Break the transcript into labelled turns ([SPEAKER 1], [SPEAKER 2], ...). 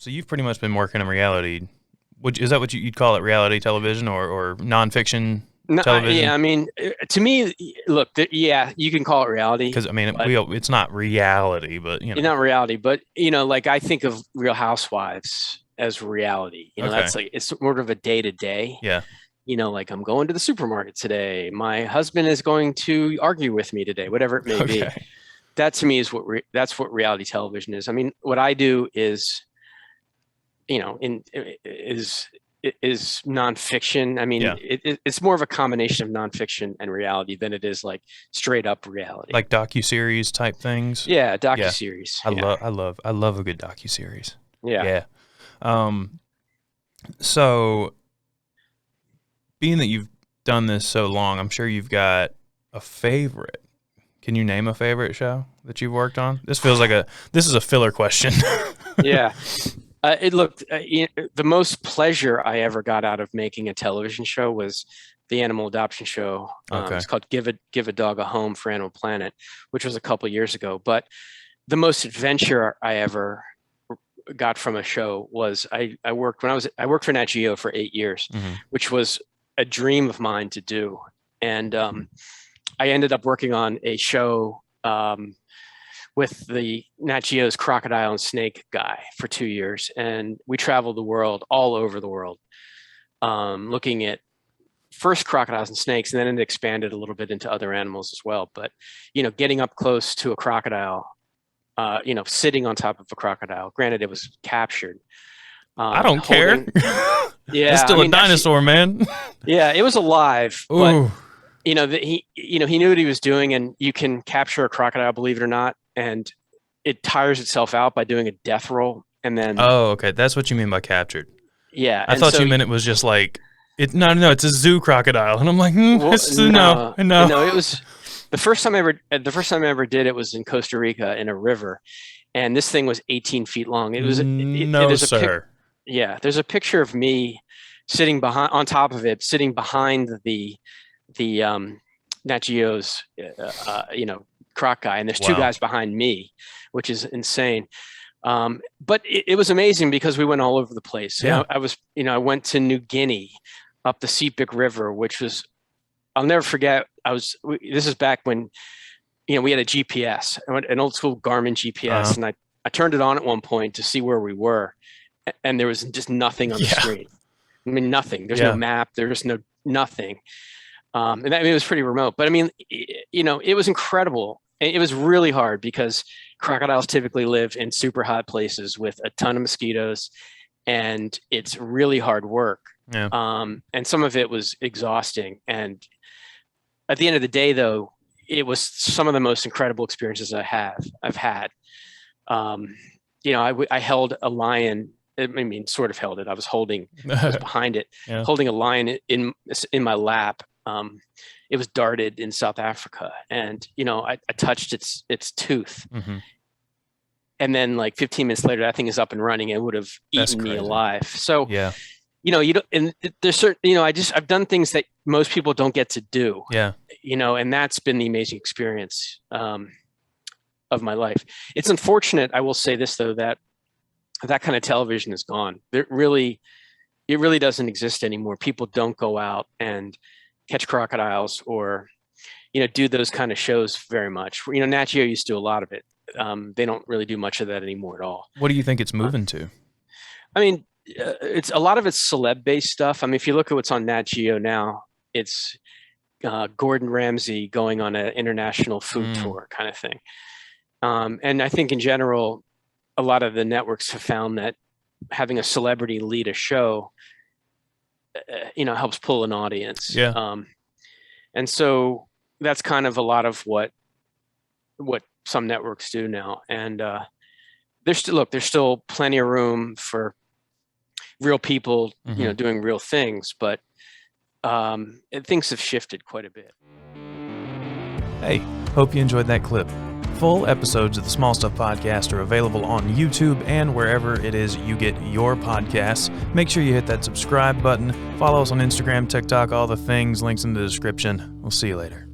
[SPEAKER 1] So you've pretty much been working in reality. Is that what you'd call it, reality television or nonfiction television?
[SPEAKER 2] Yeah, I mean, to me, look, yeah, you can call it reality,
[SPEAKER 1] Because, I mean,
[SPEAKER 2] but
[SPEAKER 1] it's not reality, but,
[SPEAKER 2] not reality. But like I think of Real Housewives as reality.
[SPEAKER 1] Okay.
[SPEAKER 2] That's like it's sort of a day to day.
[SPEAKER 1] Yeah.
[SPEAKER 2] Like I'm going to the supermarket today. My husband is going to argue with me today, whatever it may be.
[SPEAKER 1] Okay.
[SPEAKER 2] That to me is that's what reality television is. I mean, what I do is, is nonfiction. I mean,
[SPEAKER 1] Yeah.
[SPEAKER 2] it's more of a combination of nonfiction and reality than it is like straight up reality.
[SPEAKER 1] Like docuseries type things.
[SPEAKER 2] Yeah,
[SPEAKER 1] Yeah.
[SPEAKER 2] docuseries. Yeah,
[SPEAKER 1] I love a good docuseries.
[SPEAKER 2] yeah.
[SPEAKER 1] Yeah. Um, so being that you've done this so long, I'm sure you've got a favorite. Can you name a favorite show that you've worked on? This is a filler question.
[SPEAKER 2] Yeah. The most pleasure I ever got out of making a television show was the animal adoption show.
[SPEAKER 1] Okay.
[SPEAKER 2] It's called Give a Dog a Home for Animal Planet, which was a couple years ago. But the most adventure I ever got from a show was I worked for Nat Geo for 8 years,
[SPEAKER 1] Mm-hmm.
[SPEAKER 2] which was a dream of mine to do. And I ended up working on a show with the Nat Geo's crocodile and snake guy for 2 years. And we traveled the world, all over the world, looking at first crocodiles and snakes, and then it expanded a little bit into other animals as well. But, getting up close to a crocodile, sitting on top of a crocodile, granted it was captured.
[SPEAKER 1] I don't care.
[SPEAKER 2] Yeah.
[SPEAKER 1] It's still a dinosaur, man.
[SPEAKER 2] Yeah, it was alive,
[SPEAKER 1] Ooh.
[SPEAKER 2] but he knew what he was doing, and you can capture a crocodile, believe it or not, and it tires itself out by doing a death roll, and then
[SPEAKER 1] Oh, okay. That's what you mean by captured.
[SPEAKER 2] yeah,
[SPEAKER 1] I thought you meant it was just like no, it's a zoo crocodile, and I'm like, no.
[SPEAKER 2] It was the first time I ever did it was in Costa Rica in a river, and this thing was 18 feet long. It was
[SPEAKER 1] sir.
[SPEAKER 2] Yeah, there's a picture of me sitting on top of it, sitting behind the Nat Geo's croc guy, and there's two guys behind me, which is insane. But it was amazing because we went all over the place.
[SPEAKER 1] Yeah.
[SPEAKER 2] I went to New Guinea up the Sepik River, which was, I'll never forget. This is back when, we had a GPS, an old school Garmin GPS, and I turned it on at one point to see where we were, and there was just nothing on the screen. I mean, nothing. There's no map. There's nothing. And it was pretty remote, but I mean, it was incredible. It was really hard because crocodiles typically live in super hot places with a ton of mosquitoes, and it's really hard work.
[SPEAKER 1] Yeah.
[SPEAKER 2] And some of it was exhausting. And at the end of the day, though, it was some of the most incredible experiences I've had. I held a lion. I mean, sort of held it. I was behind it, holding a lion in my lap. It was darted in South Africa, and I touched its tooth,
[SPEAKER 1] mm-hmm.
[SPEAKER 2] and then like 15 minutes later, that thing is up and running and would have eaten me alive. So you don't, and there's certain, I've done things that most people don't get to do.
[SPEAKER 1] Yeah.
[SPEAKER 2] And that's been the amazing experience of my life. It's unfortunate, I will say this though, that kind of television is gone. It really doesn't exist anymore. People don't go out and catch crocodiles or, do those kind of shows very much. Nat Geo used to do a lot of it. They don't really do much of that anymore at all.
[SPEAKER 1] What do you think it's moving to?
[SPEAKER 2] I mean, it's a lot of it's celeb-based stuff. I mean, if you look at what's on Nat Geo now, it's Gordon Ramsay going on an international food tour kind of thing. And I think in general, a lot of the networks have found that having a celebrity lead a show, helps pull an audience.
[SPEAKER 1] Yeah.
[SPEAKER 2] And so that's kind of a lot of what some networks do now. And there's still plenty of room for real people, doing real things, but things have shifted quite a bit.
[SPEAKER 1] Hey, hope you enjoyed that clip. Full episodes of the Small Stuff Podcast are available on YouTube and wherever it is you get your podcasts. Make sure you hit that subscribe button. Follow us on Instagram, TikTok, all the things, links in the description. We'll see you later.